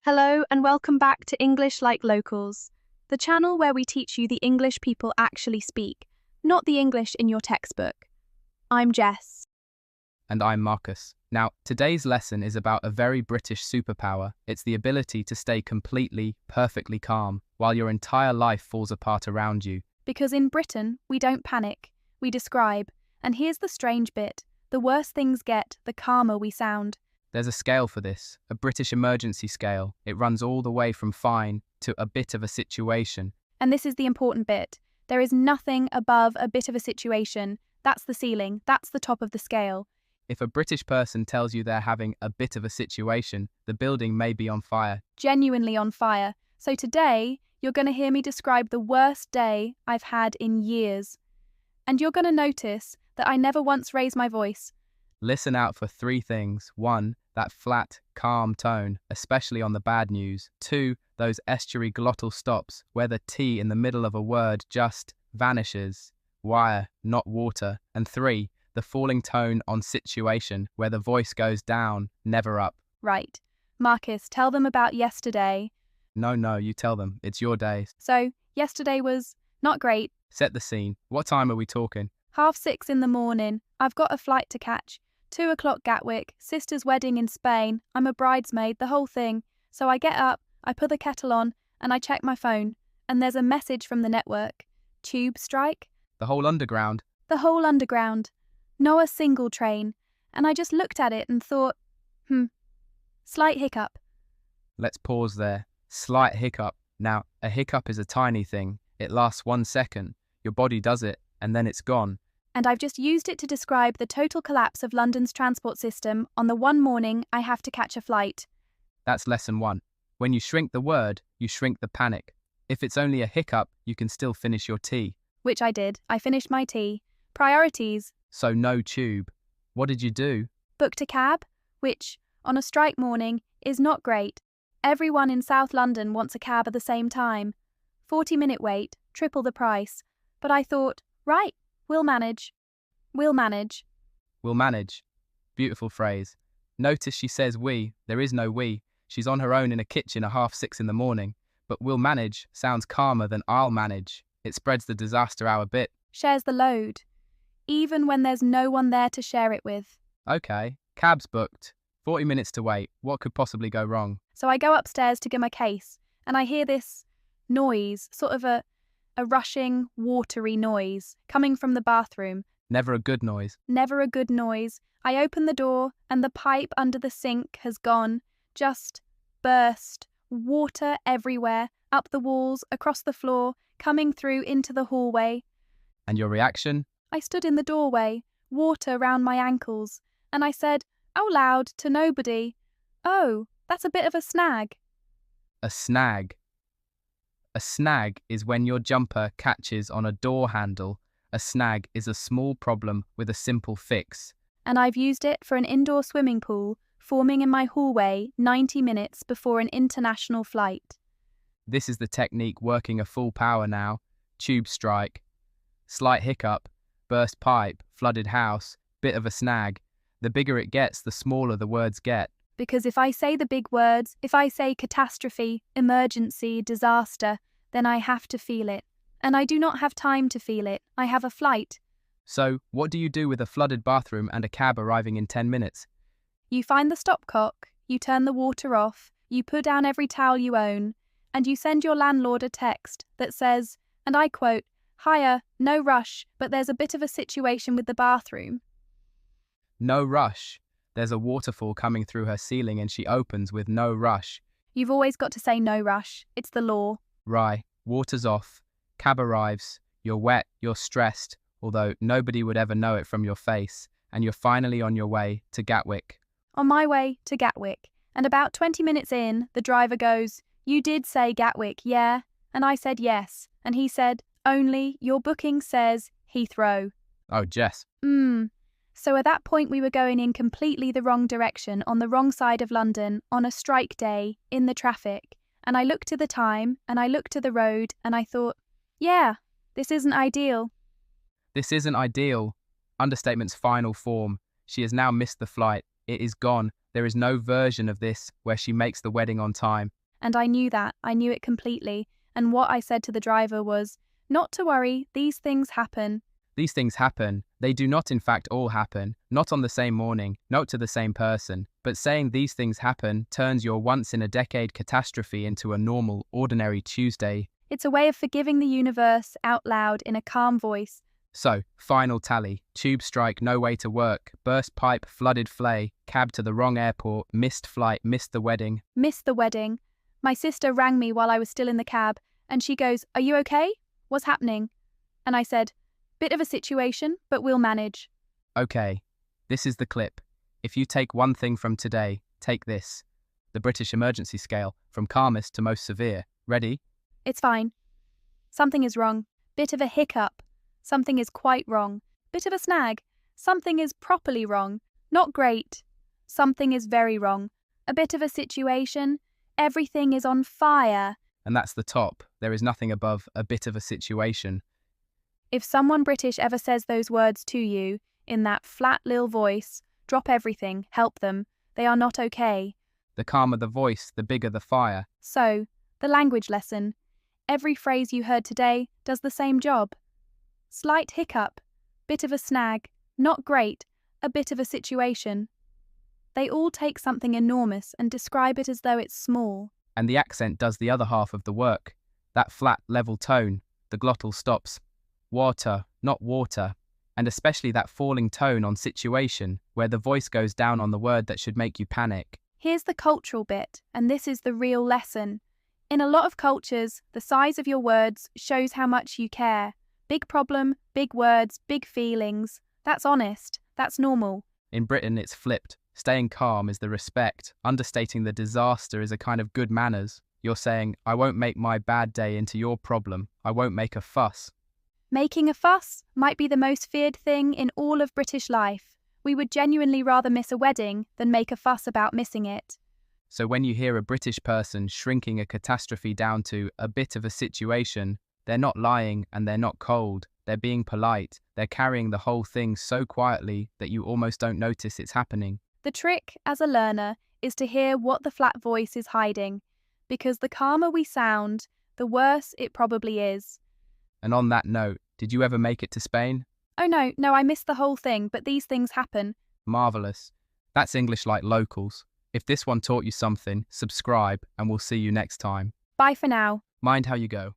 Hello and welcome back to English Like Locals, the channel where we teach you the English people actually speak, not the English in your textbook. I'm Jess. And I'm Marcus. Now, today's lesson is about a very British superpower. It's the ability to stay completely, perfectly calm while your entire life falls apart around you. Because in Britain, we don't panic, we describe. And here's the strange bit. The worse things get, the calmer we sound. There's a scale for this, a British emergency scale. It runs all the way from fine to a bit of a situation. And this is the important bit. There is nothing above a bit of a situation. That's the ceiling. That's the top of the scale. If a British person tells you they're having a bit of a situation, the building may be on fire. Genuinely on fire. So today, you're going to hear me describe the worst day I've had in years. And you're going to notice that I never once raise my voice. Listen out for three things. 1, that flat, calm tone, especially on the bad news. 2, those estuary glottal stops where the T in the middle of a word just vanishes. Wire, not water. And 3, the falling tone on situation where the voice goes down, never up. Right. Marcus, tell them about yesterday. No, you tell them. It's your day. So, yesterday was not great. Set the scene. What time are we talking? 6:30 in the morning. I've got a flight to catch. 2 o'clock Gatwick, sister's wedding in Spain. I'm a bridesmaid, the whole thing. So I get up, I put the kettle on, and I check my phone. And there's a message from the network. Tube strike? The whole underground. The whole underground. No a single train. And I just looked at it and thought, slight hiccup. Let's pause there. Slight hiccup. Now, a hiccup is a tiny thing. It lasts 1 second. Your body does it, and then it's gone. And I've just used it to describe the total collapse of London's transport system on the one morning I have to catch a flight. That's lesson 1. When you shrink the word, you shrink the panic. If it's only a hiccup, you can still finish your tea. Which I did. I finished my tea. Priorities. So no tube. What did you do? Booked a cab, which, on a strike morning, is not great. Everyone in South London wants a cab at the same time. 40-minute wait, triple the price. But I thought, right, we'll manage. We'll manage. We'll manage. Beautiful phrase. Notice she says we. There is no we. She's on her own in a kitchen at 6:30 in the morning. But we'll manage sounds calmer than I'll manage. It spreads the disaster out a bit. Shares the load. Even when there's no one there to share it with. Okay, cab's booked. 40 minutes to wait. What could possibly go wrong? So I go upstairs to get my case, and I hear this noise, sort of a rushing, watery noise, coming from the bathroom. Never a good noise. Never a good noise. I open the door, and the pipe under the sink has gone. Just burst. Water everywhere, up the walls, across the floor, coming through into the hallway. And your reaction? I stood in the doorway, water round my ankles, and I said, out loud to nobody, "Oh, that's a bit of a snag." A snag. A snag is when your jumper catches on a door handle. A snag is a small problem with a simple fix. And I've used it for an indoor swimming pool forming in my hallway 90 minutes before an international flight. This is the technique working at full power now. Tube strike. Slight hiccup. Burst pipe. Flooded house. Bit of a snag. The bigger it gets, the smaller the words get. Because if I say the big words, if I say catastrophe, emergency, disaster, then I have to feel it. And I do not have time to feel it. I have a flight. So, what do you do with a flooded bathroom and a cab arriving in 10 minutes? You find the stopcock, you turn the water off, you put down every towel you own, and you send your landlord a text that says, and I quote, "Hiya, no rush, but there's a bit of a situation with the bathroom." No rush. There's a waterfall coming through her ceiling and she opens with no rush. You've always got to say no rush. It's the law. Right, water's off. Cab arrives. You're wet, you're stressed, although nobody would ever know it from your face, and you're finally on your way to Gatwick. On my way to Gatwick, and about 20 minutes in, the driver goes, "You did say Gatwick, yeah?" And I said yes, and he said, "Only your booking says Heathrow." Oh, Jess. So at that point we were going in completely the wrong direction, on the wrong side of London, on a strike day, in the traffic. And I looked to the time, and I looked to the road, and I thought, yeah, this isn't ideal. This isn't ideal. Understatement's final form. She has now missed the flight. It is gone. There is no version of this where she makes the wedding on time. And I knew that. I knew it completely. And what I said to the driver was, not to worry, these things happen. These things happen. They do not in fact all happen, not on the same morning, not to the same person. But saying these things happen turns your once-in-a-decade catastrophe into a normal, ordinary Tuesday. It's a way of forgiving the universe out loud in a calm voice. So, final tally. Tube strike, no way to work. Burst pipe, flooded flay. Cab to the wrong airport. Missed flight, missed the wedding. Missed the wedding. My sister rang me while I was still in the cab, and she goes, "Are you okay? What's happening?" And I said, "Bit of a situation, but we'll manage." Okay, this is the clip. If you take one thing from today, take this. The British emergency scale, from calmest to most severe. Ready? It's fine. Something is wrong. Bit of a hiccup. Something is quite wrong. Bit of a snag. Something is properly wrong. Not great. Something is very wrong. A bit of a situation. Everything is on fire. And that's the top. There is nothing above a bit of a situation. If someone British ever says those words to you, in that flat lil voice, drop everything, help them. They are not okay. The calmer the voice, the bigger the fire. So, the language lesson. Every phrase you heard today does the same job. Slight hiccup, bit of a snag, not great, a bit of a situation. They all take something enormous and describe it as though it's small. And the accent does the other half of the work. That flat, level tone, the glottal stops. Water, not water. And especially that falling tone on situation, where the voice goes down on the word that should make you panic. Here's the cultural bit, and this is the real lesson. In a lot of cultures, the size of your words shows how much you care. Big problem, big words, big feelings. That's honest. That's normal. In Britain, it's flipped. Staying calm is the respect. Understating the disaster is a kind of good manners. You're saying, I won't make my bad day into your problem. I won't make a fuss. Making a fuss might be the most feared thing in all of British life. We would genuinely rather miss a wedding than make a fuss about missing it. So when you hear a British person shrinking a catastrophe down to a bit of a situation, they're not lying and they're not cold. They're being polite. They're carrying the whole thing so quietly that you almost don't notice it's happening. The trick, as a learner, is to hear what the flat voice is hiding, because the calmer we sound, the worse it probably is. And on that note, did you ever make it to Spain? Oh no, I missed the whole thing, but these things happen. Marvellous. That's English like locals. If this one taught you something, subscribe and we'll see you next time. Bye for now. Mind how you go.